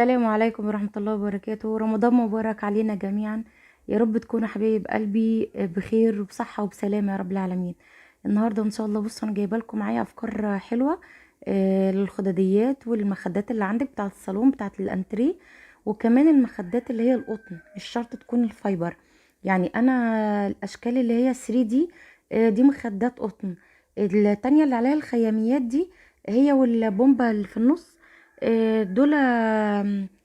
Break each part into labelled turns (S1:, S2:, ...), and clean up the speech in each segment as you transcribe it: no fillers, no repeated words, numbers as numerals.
S1: السلام عليكم ورحمة الله وبركاته. رمضان مبارك علينا جميعا. يا رب تكونوا حبايب قلبي بخير وبصحة وبسلامة يا رب العالمين. النهاردة ان شاء الله بصوا انا جايبه لكم معايا افكار حلوة للخدديات والمخدات اللي عندك بتاعة الصالون بتاعة الانتريه، وكمان المخدات اللي هي القطن، مش شرط تكون الفايبر. يعني انا الاشكال اللي هي 3 دي دي مخدات قطن. التانية اللي عليها الخياميات دي هي والبومبا اللي في النص دول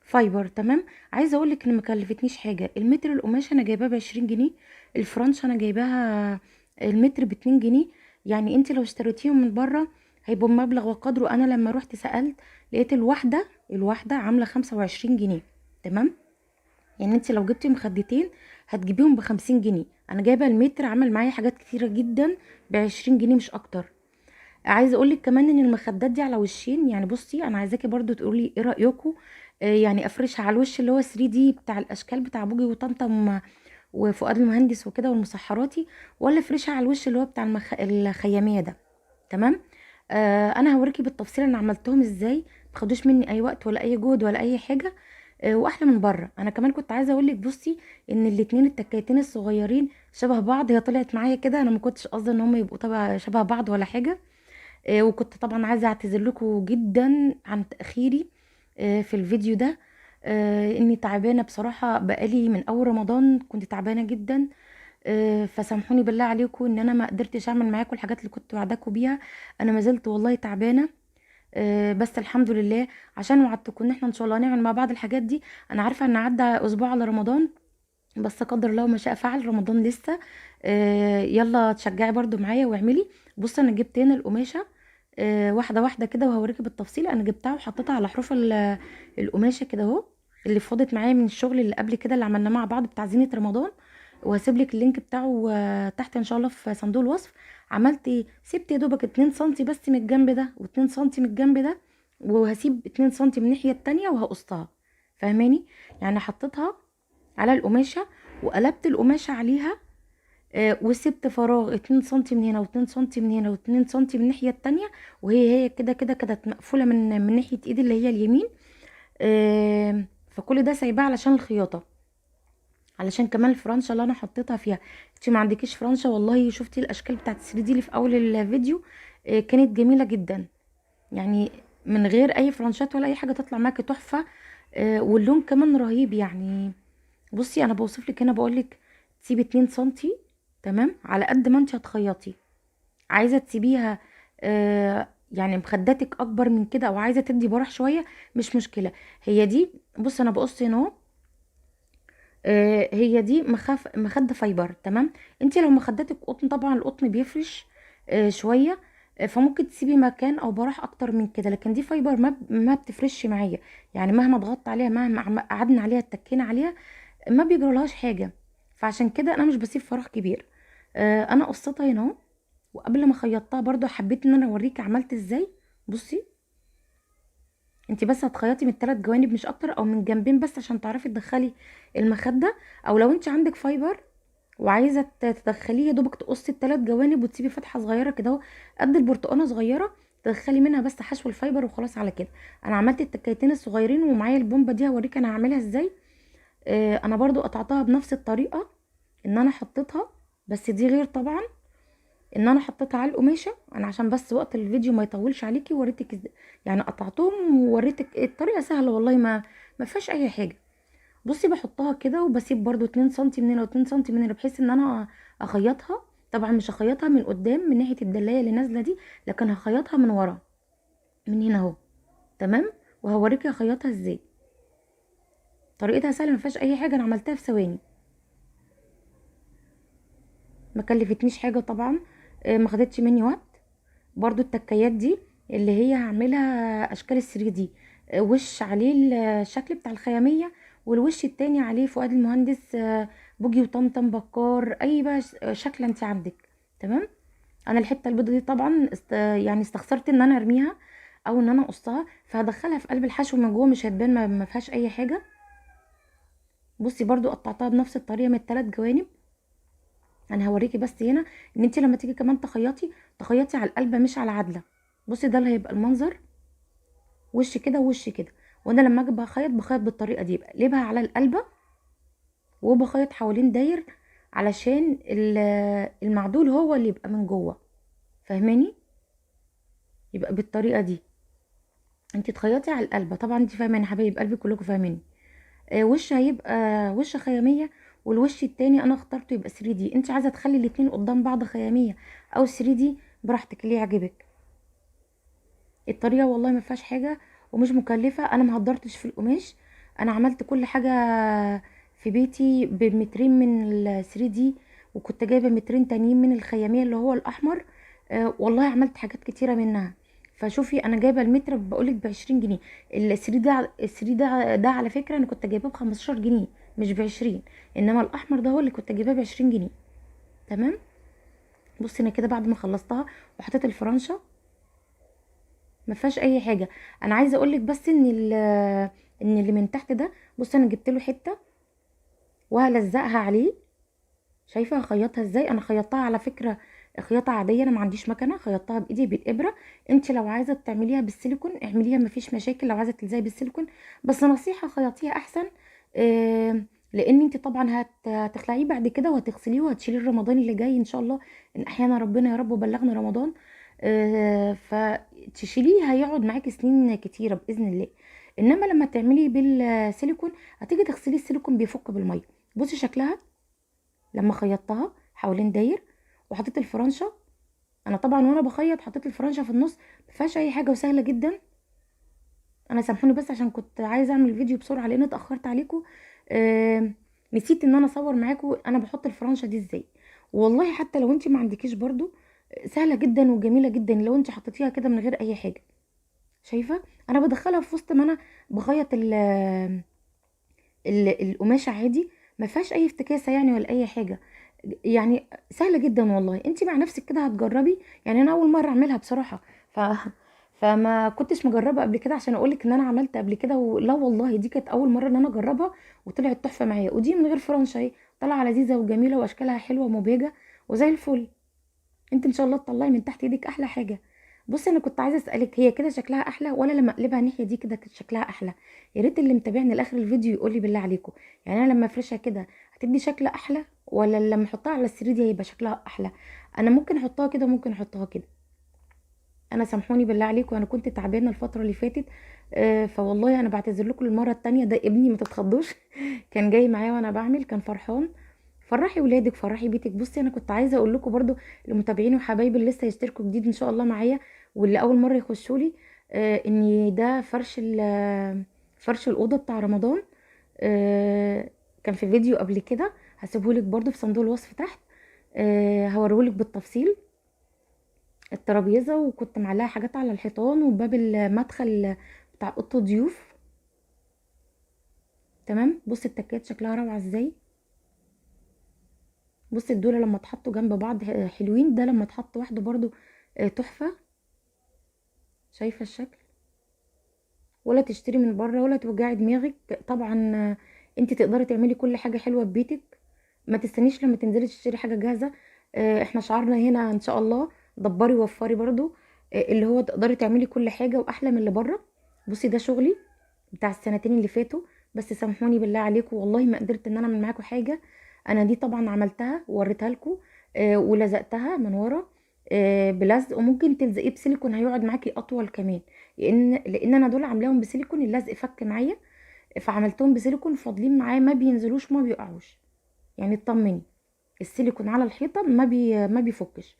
S1: فايبر. تمام. عايزه اقول لك ان ما كلفتنيش حاجه. المتر القماش انا جايباه ب20 جنيه، الفرنش انا جايباها المتر ب2 جنيه. يعني انت لو اشتريتيهم من بره هيبقوا بمبلغ وقدره. انا لما روحت سألت لقيت الواحده عامله 25 جنيه. تمام. يعني انت لو جبتي مخدتين هتجيبيهم ب50 جنيه. انا جايبه المتر عمل معايا حاجات كتيره جدا ب20 جنيه مش اكتر. عايزه اقول لك كمان ان المخدات دي على وشين. يعني بصي انا عايزاكي برضو تقولي ايه رايكم. يعني افرشها على الوش اللي هو 3 دي بتاع الاشكال بتاع بوجي وطمطم وفؤاد المهندس وكده والمسحراتي، ولا افرشها على الوش اللي هو بتاع الخياميه ده. تمام. انا هوريكي بالتفصيل انا عملتهم ازاي، متاخدوش مني اي وقت ولا اي جهد ولا اي حاجه. واحلى من بره. انا كمان كنت عايزه اقول لك بصي ان الاتنين التكايتين الصغيرين شبه بعض. هي طلعت معايا كده، انا ما كنتش قصدي ان هم يبقوا طبعا شبه بعض ولا حاجه. وكنت طبعا عايزه اعتذر لكم جدا عن تاخيري في الفيديو ده. اني تعبانه بصراحه، بقالي من اول رمضان كنت تعبانه جدا. فسامحوني بالله عليكم ان انا ما قدرتش اعمل معاكم الحاجات اللي كنت وعداكم بيها. انا ما زلت والله تعبانه. بس الحمد لله، عشان وعدتكم ان احنا ان شاء الله هنعمل مع بعض الحاجات دي. انا عارفه ان عدى اسبوع على رمضان، بس قدر الله ما شاء فعل، رمضان لسه. يلا تشجعي برضو معايا واعملي. بص انا جبت هنا القماشه واحده واحده كده وهوريكي بالتفصيل. انا جبتها وحطيتها على حروف القماشه كده اهو، اللي فضت معايا من الشغل اللي قبل كده اللي عملناه مع بعض بتاع زينة رمضان. وهسيب لك اللينك بتاعه تحت ان شاء الله في صندوق الوصف. عملت ايه؟ سبت يا دوبك 2 سنتي بس من الجنب ده و2 سنتي من الجنب ده، وهسيب 2 سنتي من الناحيه التانية وهقصها. فاهماني؟ يعني حطيتها على القماشه وقلبت القماشه عليها. وسبت فراغ 2 سنتي من هنا و2 سنتي من هنا و2 سنتي من الناحيه التانية. وهي كده كده كده مقفوله من ناحيه ايدي اللي هي اليمين. فكل ده سايباه علشان الخياطه، علشان كمان الفرنشه اللي انا حطيتها فيها. انت ما عندكيش فرنشه والله شفتي الاشكال بتاعت 3 دي اللي في اول الفيديو؟ كانت جميله جدا. يعني من غير اي فرنشات ولا اي حاجه تطلع معاكي تحفه. واللون كمان رهيب يعني. بصي انا بوصف لك هنا بقول لك تسيبي 2 سنتي. تمام. على قد ما انت هتخيطي، عايزه تسيبيها يعني مخداتك اكبر من كده او عايزه تدي براح شويه، مش مشكله. هي دي. بص انا بقص هنا اهو. هي دي مخده فايبر. تمام. انت لو مخداتك قطن طبعا القطن بيفرش شويه. فممكن تسيبي مكان او براح اكتر من كده، لكن دي فايبر ما بتفرش معايا. يعني مهما ضغطت عليها، مهما قعدنا عليها اتكينا عليها، ما بيجرالهاش حاجه. فعشان كده انا مش بسيب فراغ كبير. انا قصتها هنا اهو. وقبل ما خيطتها برضو حبيت ان انا اوريكي عملت ازاي. بصي انت بس هتخيطي من الثلاث جوانب مش اكتر، او من جنبين بس عشان تعرفي تدخلي المخده. او لو انت عندك فايبر وعايزه تدخليه، يا دوبك تقصي الثلاث جوانب وتسيبي فتحه صغيره كده اهو، قد البرتقانه صغيره، تدخلي منها بس حشو الفايبر وخلاص على كده. انا عملت التكايتين الصغيرين ومعايا البومبه دي هوريك انا هعملها ازاي. انا برضو قطعتها بنفس الطريقه ان انا حطيتها، بس دي غير طبعا ان انا حطيتها على القماشه. انا عشان بس وقت الفيديو ما يطولش عليكي وريتك يعني قطعتهم ووريتك الطريقه سهله والله، ما فيهاش اي حاجه. بصي بحطها كده وبسيب برضو 2 سنتي من هنا و2 سنتي من هنا بحيث ان انا اخيطها. طبعا مش هخيطها من قدام من ناحيه الدلايه اللي نازله دي، لكن هخيطها من ورا من هنا اهو. تمام. وهوريكي اخيطها ازاي. طريقتها سهله ما فيهاش اي حاجه، انا عملتها في ثواني، ما كلفتنيش حاجه طبعا. ما خدتش مني وقت. برضو التكايات دي اللي هي هعملها اشكال الثري دي. وش عليه الشكل بتاع الخيامية، والوش التاني عليه فؤاد المهندس بوجي وطمطم بكار، اي بقى شكل انت عندك. تمام. انا الحته البيضه دي طبعا يعني استخسرت ان انا ارميها او ان انا اقصها، فهدخلها في قلب الحشو من جوه مش هتبان، ما فيهاش اي حاجه. بصي برضو قطعتها بنفس الطريقه من الثلاث جوانب. انا هوريكي بس هنا ان انت لما تيجي كمان تخيطي على القلبه مش على عدله. بصي ده اللي هيبقى المنظر، وش كده ووش كده. وانا لما اجي بخيط بالطريقه دي، بقلبها على القلبه وبخيط حوالين داير علشان المعدول هو اللي يبقى من جوه، فاهماني؟ يبقى بالطريقه دي. انت تخيطي على القلبه طبعا، انت فاهماني حبايب قلبي كلكم فاهميني. وش هيبقى وش خياميه، والوش التاني انا اخترته يبقى 3 دي. انت عايزه تخلي الاتنين قدام بعض خياميه او 3 دي، براحتك اللي يعجبك. الطريقه والله ما فيهاش حاجه ومش مكلفه، انا ما هدرتش في القماش. انا عملت كل حاجه في بيتي بمترين من ال 3 دي، وكنت جايبه مترين تانيين من الخياميه اللي هو الاحمر. والله عملت حاجات كتيره منها. فشوفي انا جايبه المتر بقولك ب20 جنيه. ال 3 ده على فكره انا كنت جايباه ب15 جنيه، مش ب20. انما الاحمر ده هو اللي كنت جايباه ب20 جنيه. تمام. بصي انا كده بعد ما خلصتها وحطيت الفرنشه، ما فيهاش اي حاجه. انا عايزه اقولك بس ان اللي من تحت ده، بص انا جبت له حته وهلزقها عليه. شايفه هخيطها ازاي؟ انا خيطتها على فكره خياطه عاديه، انا ما عنديش مكنه، خيطتها بايدي بالابره. انت لو عايزه تعمليها بالسيليكون اعمليها، ما فيش مشاكل لو عايزه تلزقي بالسيليكون، بس نصيحه خيطيها احسن. آه لان انت طبعا هتخلعيه بعد كده وهتغسليه وهتشيليه رمضان اللي جاي ان شاء الله، ان احيانا ربنا يا رب وبلغنا رمضان. فتشيليه هيقعد معاكي سنين كتيره باذن الله. انما لما تعملي بالسيليكون هتيجي تغسلي السيليكون بيفك بالميه. بصي شكلها لما خيطتها حوالين داير وحطيت الفرنشه. انا طبعا وانا بخيط حطيت الفرنشه في النص، مفيهاش اي حاجه وسهله جدا. انا سامحوني بس عشان كنت عايزه اعمل فيديو بسرعه لان اتاخرت عليكم. آه نسيت ان انا اصور معاكم انا بحط الفرنشه دي ازاي. والله حتى لو انت ما عندكيش برضو سهله جدا وجميله جدا لو انت حطيتيها كده من غير اي حاجه. شايفه انا بدخلها في وسط ما انا بخيط القماشه عادي، ما فيهاش اي افتكاسه يعني ولا اي حاجه. يعني سهله جدا والله، انت مع نفسك كده هتجربي. يعني انا اول مره اعملها بصراحه. ف فما كنتش مجربه قبل كده عشان اقولك ان انا عملت قبل كده لا والله دي كانت اول مره ان انا اجربها وطلعت تحفه معايا. ودي من غير فرنشه اهي، طالعه لذيذه وجميله واشكالها حلوه ومبهجه وزي الفل. انت ان شاء الله تطلعي من تحت ايدك احلى حاجه. بصي انا كنت عايزه اسالك، هي كده شكلها احلى ولا لما اقلبها الناحيه دي كده كانت شكلها احلى؟ يا ريت اللي متابعني لاخر الفيديو يقول لي بالله عليكم. يعني انا لما افرشها كده هتدي شكل احلى ولا لما احطها على السرير دي هيبقى شكلها احلى؟ انا ممكن احطها كده ممكن احطها كده. انا سامحوني بالله عليكم، انا كنت تعبانه الفتره اللي فاتت. فوالله انا بعتذر لكم المره التانية، ده ابني ما تتخضوش. كان جاي معايا وانا بعمل كان فرحان. فرحي ولادك فرحي بيتك. بصي انا كنت عايزه اقول لكم برضو لمتابعيني وحبايبي اللي لسه يشتركوا جديد ان شاء الله معايا واللي اول مره يخشوا لي، ان ده فرش الاوضه بتاع رمضان. آه كان في فيديو قبل كده هسيبهولك برضو في صندوق الوصف تحت. هوريهولك بالتفصيل الترابيزه، وكنت معلقه حاجات على الحيطان وباب المدخل بتاع اوضه الضيوف. تمام. بصي التكات شكلها روعه ازاي. بصي الدولة لما اتحطوا جنب بعض حلوين، ده لما اتحط واحده برضو تحفه. شايفه الشكل؟ ولا تشتري من بره ولا توجعي دماغك طبعا. انت تقدري تعملي كل حاجه حلوه في بيتك، ما تستنيش لما تنزلي تشتري حاجه جاهزه. احنا شعارنا هنا ان شاء الله دبري وفري برضو. اللي هو تقدري تعملي كل حاجه واحلى من اللي بره. بصي ده شغلي بتاع السنتين اللي فاتوا، بس سامحوني بالله عليكم والله ما قدرت ان انا اعمل معاكم حاجه. انا دي طبعا عملتها ووريتها لكم. ولزقتها من ورا بلزق، وممكن تلزقيه بسيليكون هيقعد معاكي اطول كمان. لان انا دول عاملاهم بسيليكون اللزق فك معايا، فعملتهم بسيليكون فاضلين معايا ما بينزلوش وما بيقعوش. يعني اطمني السيليكون على الحيطه ما بيفكش.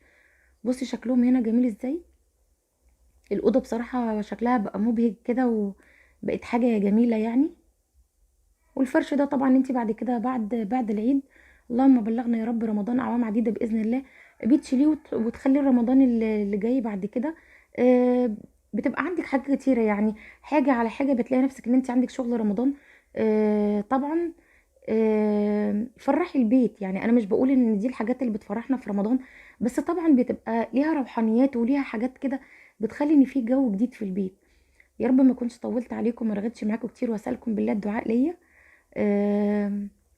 S1: بصي شكلهم هنا جميل ازاي. الاوضه بصراحه شكلها بقى مبهج كده وبقت حاجه جميله يعني. والفرش ده طبعا انت بعد كده بعد العيد، اللهم بلغنا يا رب رمضان اعوام عديده باذن الله، بتشيليه وتخليه رمضان اللي جاي بعد كده. آه، بتبقى عندك حاجات كتيره يعني، حاجه على حاجه بتلاقي نفسك ان انت عندك شغل رمضان. طبعا. فرحي البيت. يعني انا مش بقول ان دي الحاجات اللي بتفرحنا في رمضان، بس طبعا بتبقى ليها روحانيات وليها حاجات كده بتخلي ان في جو جديد في البيت. يا رب ما كنتش طولت عليكم ما رغيتش معاكم كتير، واسالكم بالله الدعاء ليا.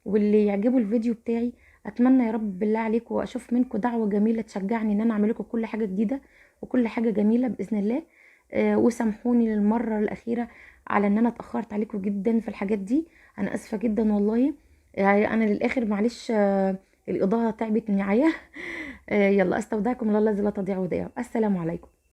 S1: واللي يعجبه الفيديو بتاعي اتمنى يا رب بالله عليكم واشوف منكم دعوه جميله تشجعني ان انا اعمل لكم كل حاجه جديده وكل حاجه جميله باذن الله. وسامحوني للمره الاخيره على ان انا اتاخرت عليكم جدا في الحاجات دي. انا اسفه جدا والله. انا للاخر معلش، الاضاءه تعبت معايا. يلا استودعكم الله الذي لا تضيع ودائعه. السلام عليكم.